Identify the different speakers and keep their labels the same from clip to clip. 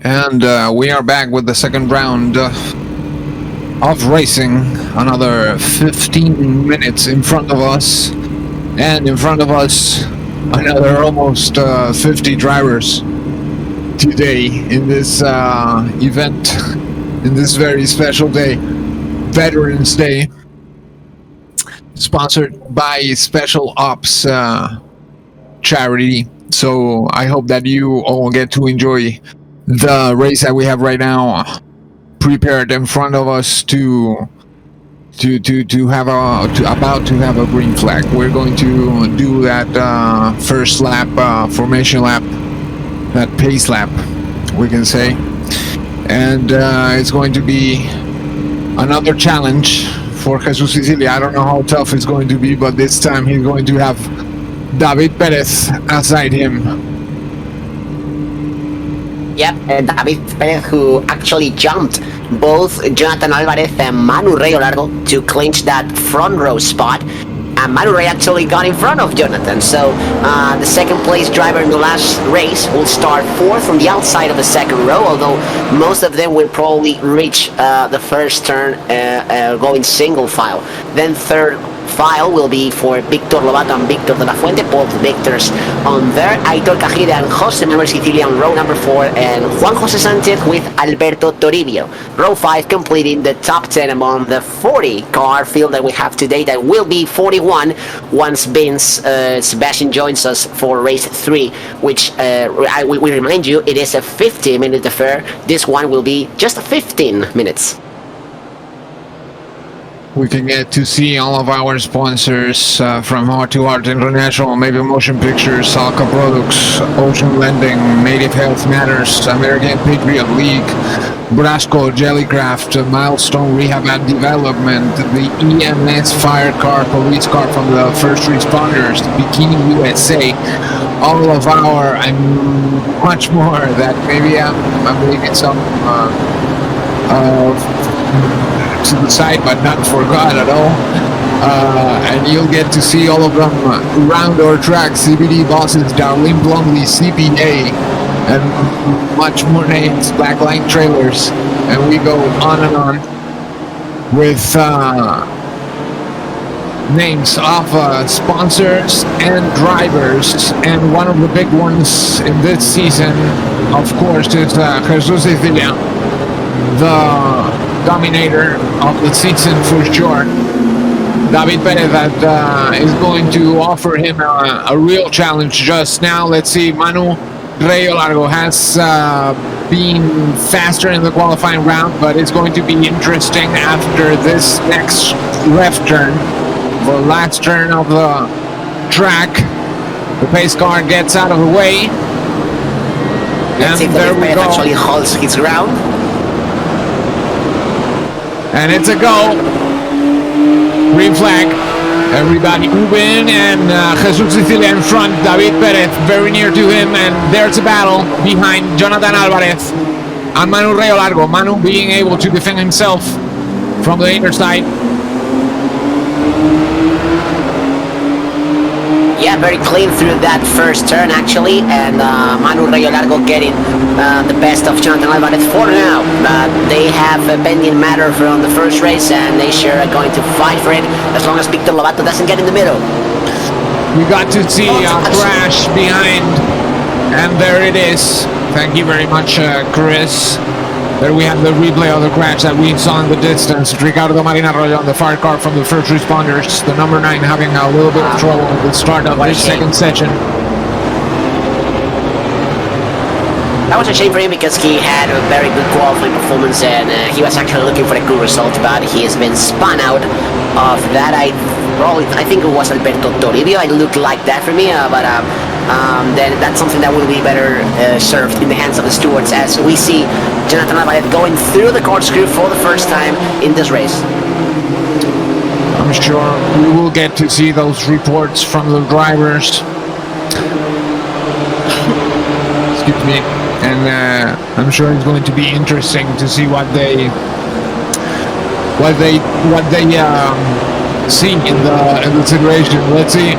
Speaker 1: And we are back with the second round of racing. Another 15 minutes in front of us. And in front of us, another almost 50 drivers today in this event, in this very special day, Veterans Day, sponsored by Special Ops charity. So I hope that you all get to enjoy the race that we have right now prepared in front of us to have about to have a green flag. We're going to do that first lap, formation lap, that pace lap, we can say, and it's going to be another challenge for Jesus Sicilia. I don't know how tough it's going to be, but this time he's going to have David Perez aside him.
Speaker 2: Yep, David Perez, who actually jumped both Jonathan Alvarez and Manu Rayo Largo to clinch that front row spot. And Manu Ray actually got in front of Jonathan. So the second place driver in the last race will start fourth from the outside of the second row, although most of them will probably reach the first turn going single file. Then third file will be for Victor Lobato and Victor de la Fuente, both victors on there. Aitor Cajide and Jose Manuel Sicilia on row number 4, and Juan Jose Sanchez with Alberto Toribio. Row 5 completing the top 10 among the 40 car field that we have today. That will be 41 once Vince Sebastian joins us for race 3, which we remind you, it is a 50-minute affair. This one will be just 15 minutes.
Speaker 1: We can get to see all of our sponsors from Heart to Heart International, Maybe Motion Pictures, Salka Products, Ocean Lending, Native Health Matters, American Patriot League, Brasco, Jellycraft, Milestone Rehab and Development, the EMS Fire Car, Police Car from the First Responders, Bikini USA, all of our, and much more that maybe I'm leaving some to the side, but not forgot at all. And you'll get to see all of them around our track. CBD Bosses, Darlene Blumley, CPA, and much more names, Blackline Trailers, and we go on and on with names of sponsors and drivers. And one of the big ones in this season, of course, is Jesus Sicilia, the dominator of the season for sure. David Perez that is going to offer him a real challenge just now. Let's see, Manu Rayo Largo has been faster in the qualifying round, but it's going to be interesting after this next left turn, the last turn of the track. The pace car gets out of the way.
Speaker 2: Let's see if David Perez actually holds his ground.
Speaker 1: And it's a go. Green flag. Everybody moving, and Jesus Sicilia in front. David Perez very near to him, and there's a battle behind Jonathan Alvarez and Manu Rayo Largo. Manu being able to defend himself from the inner side.
Speaker 2: Yeah, very clean through that first turn actually, and Manu Rayo Largo getting the best of Jonathan Alvarez for now. They have a pending matter from the first race, and they sure are going to fight for it as long as Victor Lobato doesn't get in the middle.
Speaker 1: We got to see a crash behind, and there it is. Thank you very much, Chris. There we have the replay of the crash that we saw in the distance. Ricardo Marina Arroyo on the fire car from the First Responders. The number 9 having a little bit of trouble at the start of this second session.
Speaker 2: That was a shame for him because he had a very good qualifying performance, and he was actually looking for a good result, but he has been spun out of that. I think it was Alberto Toribio. It looked like that for me, but then that's something that will be better served in the hands of the stewards, as we see Jonathan Alvarez going through the corkscrew for the first time in this race.
Speaker 1: I'm sure we will get to see those reports from the drivers. Excuse me. And I'm sure it's going to be interesting to see what they see in the situation. Let's see.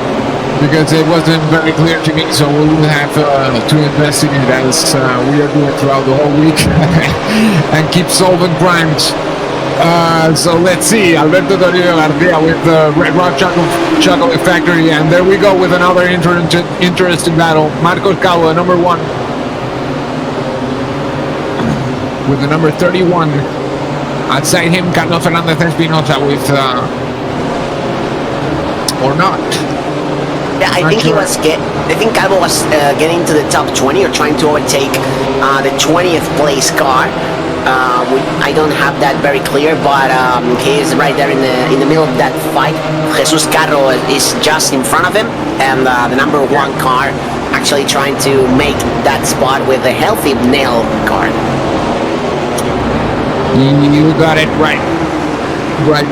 Speaker 1: because it wasn't very clear to me, so we'll have to investigate as we are doing throughout the whole week and keep solving crimes. So let's see, Alberto Toribio Garcia with the Red Rock Chocolate Factory, and there we go with another interesting battle. Marcos Calvo, number 1, with the number 31. Outside him, Carlos Fernandez Espinosa with, or not.
Speaker 2: Yeah, I think I think Calvo was getting to the top 20 or trying to overtake the 20th place car. I don't have that very clear, but he's right there in the middle of that fight. Jesus Carro is just in front of him, and the number 1 car actually trying to make that spot with a healthy nail car.
Speaker 1: You got it right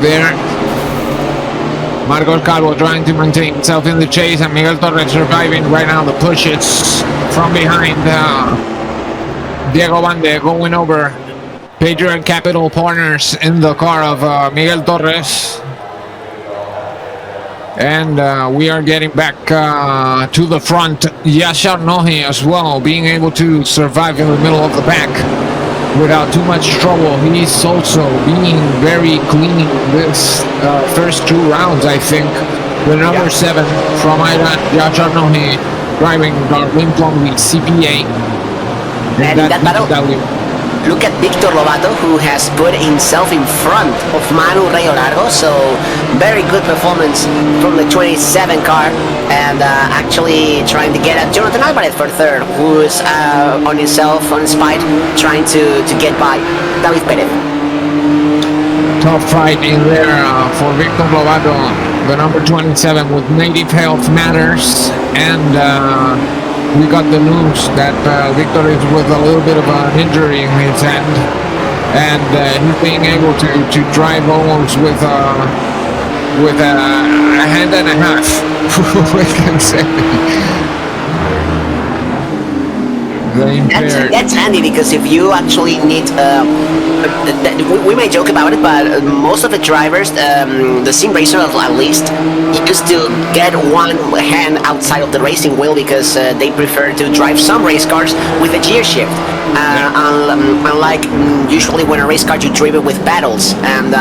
Speaker 1: there. Marcos Calvo trying to maintain himself in the chase, and Miguel Torres surviving right now the pushes from behind. Diego Bande going over Patriot Capital Partners in the car of Miguel Torres. And we are getting back to the front. Yashar Nohi as well, being able to survive in the middle of the pack without too much trouble. He's also being very clean this first 2 rounds, I think. The number 7 from Iran, Yashar Nohi, driving Darwin Plumley, CPA.
Speaker 2: And that battle, look at Victor Lobato, who has put himself in front of Manu Rayo Largo, so very good performance from the 27 car, and actually trying to get at Jonathan Alvarez for 3rd, who's on his fight, trying to get by David Perez.
Speaker 1: Tough fight in there for Victor Lobato, the number 27 with Native Health Matters, and we got the news that Victor is with a little bit of an injury in his hand, and he's being able to drive almost with a hand and a half, we can say.
Speaker 2: That's handy, because if you actually need we may joke about it, but most of the drivers, the sim racers at least, used to get one hand outside of the racing wheel because they prefer to drive some race cars with a gear shift. Unlike usually when a race car you drive it with pedals, and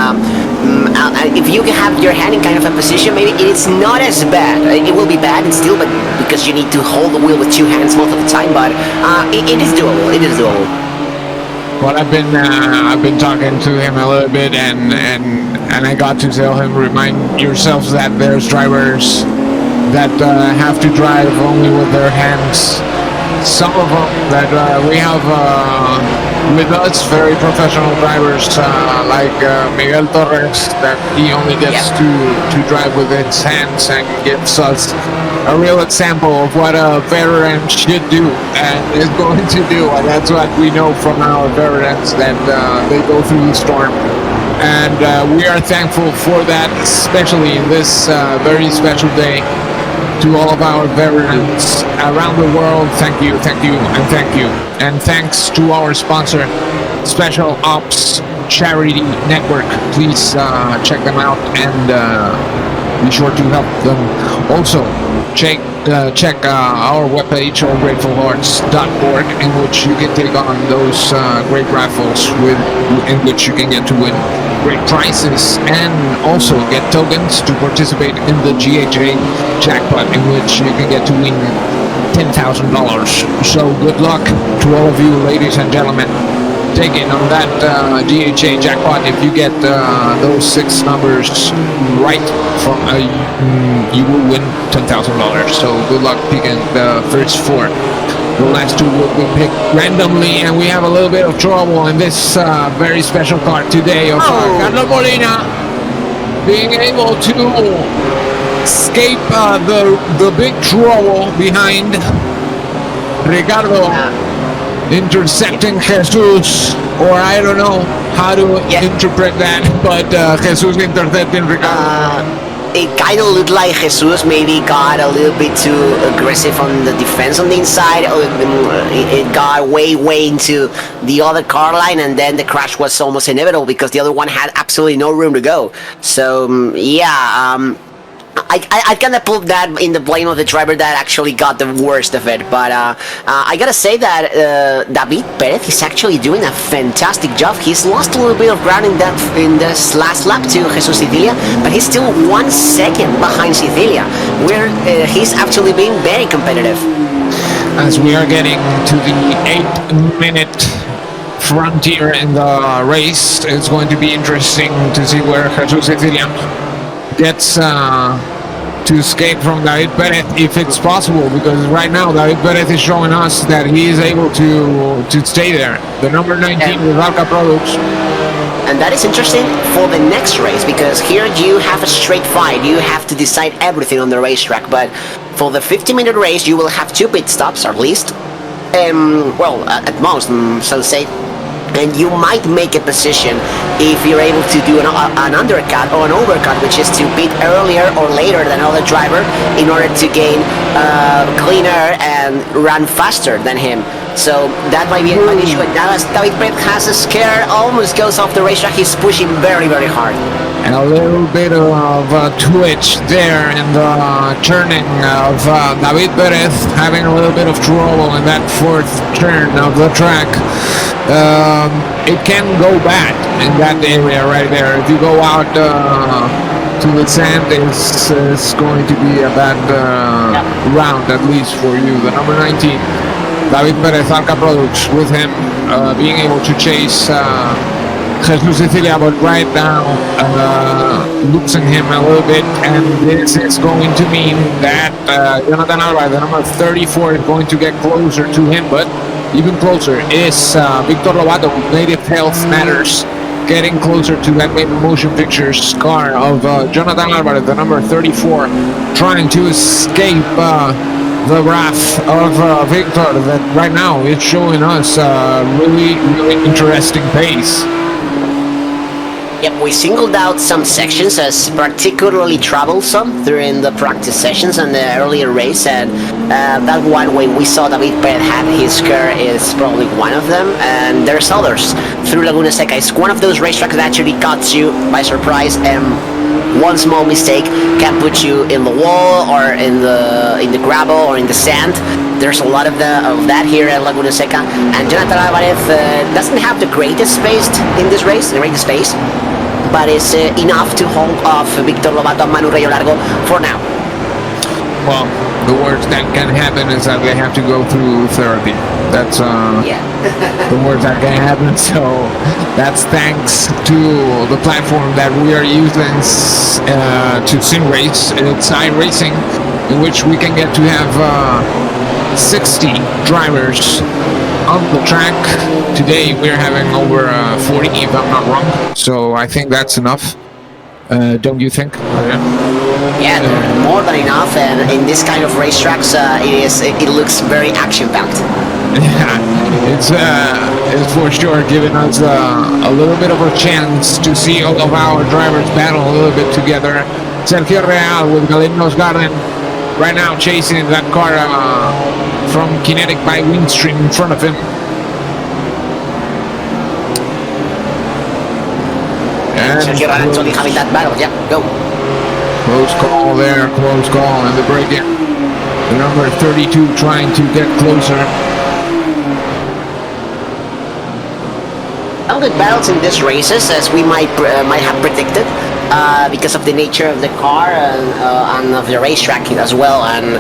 Speaker 2: if you have your hand in kind of a position, maybe it's not as bad. It will be bad still, but because you need to hold the wheel with 2 hands most of the time, but it is doable. It is doable.
Speaker 1: Well, I've been talking to him a little bit, and I got to tell him, remind yourselves that there's drivers that have to drive only with their hands. Some of them that we have with us, very professional drivers like Miguel Torres, that he only gets to drive with his hands, and gives us a real example of what a veteran should do and is going to do, and that's what we know from our veterans, that they go through the storm, and we are thankful for that, especially in this very special day. To all of our veterans around the world, thank you, and thank you. And thanks to our sponsor, Special Ops Charity Network. Please check them out and be sure to help them. Also, check our webpage, allgratefulhearts.org, in which you can take on those great raffles in which you can get to win great prizes, and also get tokens to participate in the GHA jackpot, in which you can get to win $10,000. So good luck to all of you, ladies and gentlemen, taking on that GHA jackpot. If you get those 6 numbers right, you will win $10,000. So good luck picking the first 4. The last 2 will be picked randomly, and we have a little bit of trouble in this very special car today of Carlos Molina being able to escape the big trouble behind Ricardo, intercepting Jesus, or I don't know how to interpret that, but Jesus intercepting Ricardo.
Speaker 2: It kind of looked like Jesus maybe got a little bit too aggressive on the defense on the inside. It got way into the other car line, and then the crash was almost inevitable because the other one had absolutely no room to go. So I kind of put that in the blame of the driver that actually got the worst of it. But I gotta say that David Perez is actually doing a fantastic job. He's lost a little bit of ground in this last lap to Jesus Sicilia, but he's still 1 second behind Sicilia, where he's actually being very competitive.
Speaker 1: As we are getting to the 8-minute frontier in the race, it's going to be interesting to see where Jesus Sicilia gets to escape from David Perez, if it's possible, because right now David Perez is showing us that he is able to stay there. The number 19 with Arca Products.
Speaker 2: And that is interesting for the next race, because here you have a straight fight. You have to decide everything on the racetrack. But for the 50-minute race, you will have 2 pit stops at least. Well, at most, so to say. And you might make a position if you're able to do an undercut or an overcut, which is to pit earlier or later than another driver in order to gain cleaner and run faster than him. So that might be an issue. And now as David Perez has a scare, almost goes off the racetrack, he's pushing very, very hard.
Speaker 1: And a little bit of a twitch there in the turning of David Perez, having a little bit of trouble in that 4th turn of the track. It can go bad in that area right there. If you go out to the sand, it's going to be a bad round, at least for you. The number 19, David Perez, Arca Products, with him being able to chase Jesus Sicilia, but right now losing him a little bit, and this is going to mean that Jonathan Alvarez, the number 34, is going to get closer to him, but even closer is Victor Lobato, Native Health Matters, getting closer to that Maple Motion Pictures car of Jonathan Alvarez, the number 34, trying to escape the wrath of Victor, that right now is showing us really, really interesting pace.
Speaker 2: Yep, we singled out some sections as particularly troublesome during the practice sessions and the earlier race, and that one way we saw David Perez have his scare is probably one of them, and there's others through Laguna Seca. It's one of those racetracks that actually caught you by surprise, and one small mistake can put you in the wall or in the gravel or in the sand. There's a lot of that here at Laguna Seca, and Jonathan Alvarez doesn't have the greatest pace in this race, but it's enough to hold off Victor Lobato and Manu Rayo Largo for now.
Speaker 1: Well, the worst that can happen is that they have to go through therapy. That's the worst that can happen. So that's thanks to the platform that we are using to sim race. It's iRacing, in which we can get to have 60 drivers on the track. Today we're having over 40, if I'm not wrong. So I think that's enough. Don't you think?
Speaker 2: Yeah, more than enough, and in this kind of racetracks, it looks very action-packed.
Speaker 1: Yeah, it's for sure giving us a little bit of a chance to see all of our drivers battle a little bit together. Sergio Real with Galinos Garden right now chasing that car from Kinetic by Windstream in front of him. And
Speaker 2: Sergio Real actually having that battle. Yeah, go.
Speaker 1: Close call there, close call, and the break-in. The number 32 trying to get closer.
Speaker 2: Good battles in these races, as we might have predicted, because of the nature of the car and of the racetrack as well, and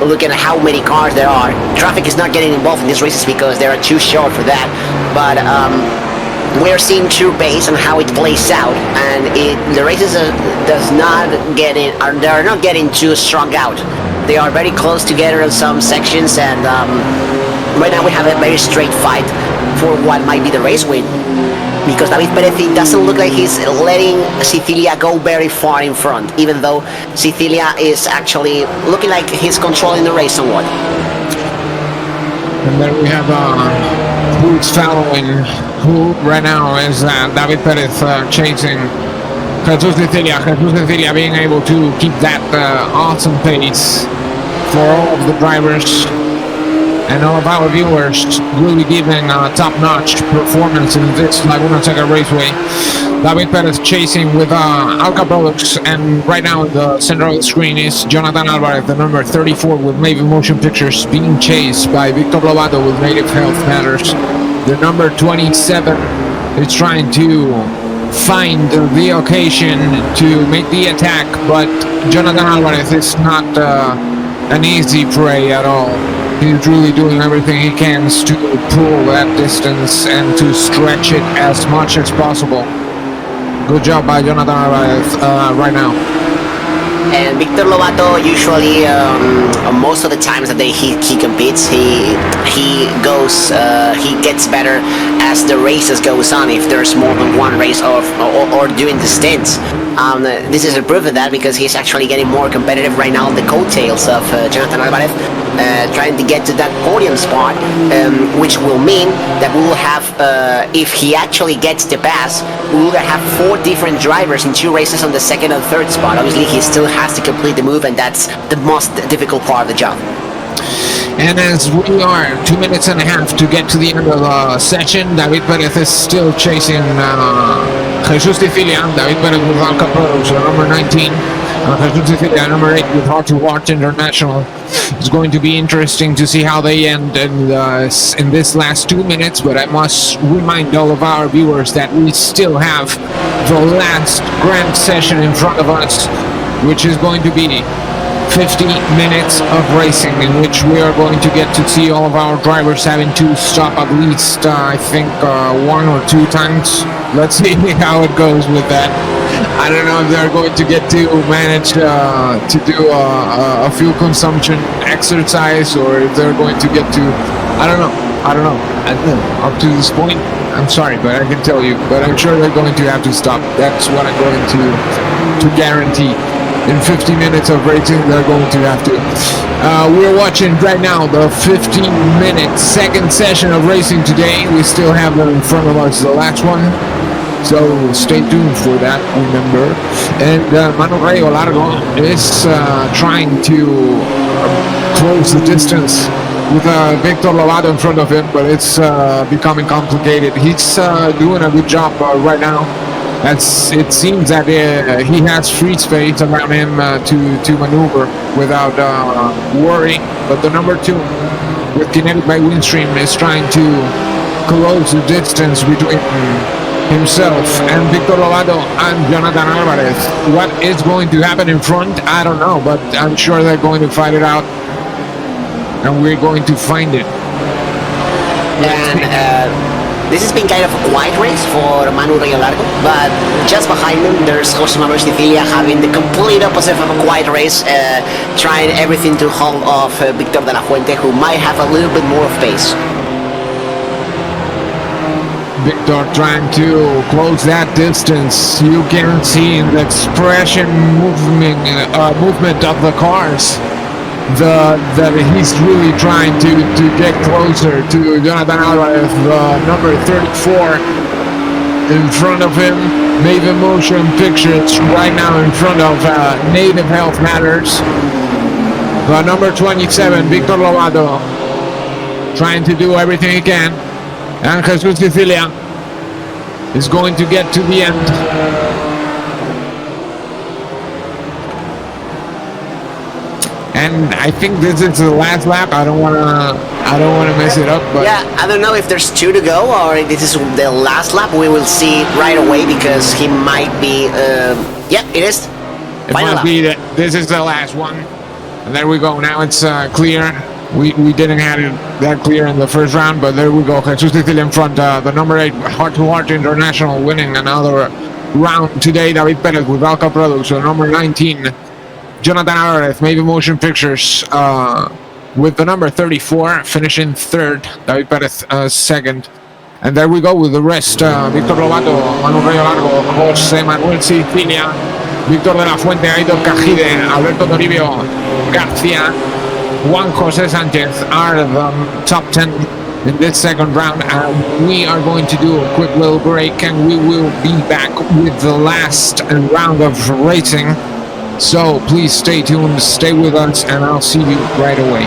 Speaker 2: looking at how many cars there are. Traffic is not getting involved in these races because they are too short for that, but we're seeing true pace and how it plays out, and the races are not getting too strung out. They are very close together in some sections, and right now we have a very straight fight for what might be the race win, because David Perez, it doesn't look like he's letting Sicilia go very far in front, even though Sicilia is actually looking like he's controlling the race somewhat.
Speaker 1: And then we have who's following who right now is David Perez chasing Jesus Sicilia. Jesus Sicilia being able to keep that awesome pace for all of the drivers and all of our viewers, really giving a top-notch performance in this Laguna Seca Raceway. David Perez chasing with Alca Products, and right now the center of the screen is Jonathan Alvarez, the number 34 with Maven Motion Pictures, being chased by Victor Lobato with Native Health Matters. The number 27 is trying to find the occasion to make the attack, but Jonathan Alvarez is not an easy prey at all. He's really doing everything he can to pull that distance and to stretch it as much as possible. Good job by Jonathan Alvarez right now.
Speaker 2: And Victor Lobato usually, most of the times that he competes, he gets better as the races goes on. If there's more than one race or during the stints, this is a proof of that because he's actually getting more competitive right now on the coattails of Jonathan Alvarez, trying to get to that podium spot, which will mean that we will have, if he actually gets the pass, we will have 4 different drivers in 2 races on the second and third spot. Obviously, he still has to complete the move, and that's the most difficult part of the job.
Speaker 1: And as we are 2 minutes and a half to get to the end of the session, David Perez is still chasing Jesus Sicilia. David Perez with Alca Products, number 19. Jesus Sicilia, number 8 with Heart to Heart International. It's going to be interesting to see how they end in this last 2 minutes, but I must remind all of our viewers that we still have the last grand session in front of us, which is going to be 50 minutes of racing, in which we are going to get to see all of our drivers having to stop at least, I think, 1 or 2 times. Let's see how it goes with that. I don't know if they're going to get to manage to do a fuel consumption exercise, or if they're going to get to, I don't know. Up to this point, I'm sorry, but I can tell you, but I'm sure they're going to have to stop. That's what I'm going to guarantee. In 50 minutes of racing, they're going to have to. We're watching right now the 15-minute second session of racing today. We still have in front of us the last one, so stay tuned for that, remember. And Manu Rayo Largo is trying to close the distance with Victor Lobato in front of him, but it's becoming complicated. He's doing a good job right now. It seems that he has free space around him to maneuver without worry. But the number 2 with Kinetic by Windstream is trying to close the distance between himself and Victor Lobato and Jonathan Alvarez. What is going to happen in front, I don't know, but I'm sure they're going to fight it out, and we're going to find it.
Speaker 2: And this has been kind of a quiet race for Manu Rayo Largo, but just behind him there's Jose Manuel Sicilia having the complete opposite of a quiet race, trying everything to hold off Victor de la Fuente, who might have a little bit more of pace.
Speaker 1: Victor trying to close that distance. You can see in the expression movement of the cars that he's really trying to get closer to Jonathan Alvarez, number 34 in front of him. Maven Motion Pictures right now in front of Native Health Matters. The number 27, Victor Lobato, trying to do everything he can. And Jesus Sicilia is going to get to the end. And I think this is the last lap. I don't wanna mess it up, but
Speaker 2: yeah, I don't know if there's 2 to go or if this is the last lap. We will see right away because he might be. Yeah, it is.
Speaker 1: It
Speaker 2: Final
Speaker 1: must be that this is the last one. And there we go. Now it's clear. We didn't have it that clear in the first round, but there we go. Jesus Sicilia in front. The number 8, Heart to Heart International, winning another round today. David Perez with Alca Products, so number 19. Jonathan Alvarez, Maven Motion Pictures, with the number 34, finishing 3rd. David Perez 2nd. And there we go with the rest. Victor Lobato, Manu Rayo Largo, Jose Manuel Sicilia, Victor de la Fuente, Aitor Cajide, Alberto Toribio, Garcia, Juan Jose Sanchez are the top 10 in this second round. And we are going to do a quick little break, and we will be back with the last round of racing. So please stay tuned, stay with us, and I'll see you right away.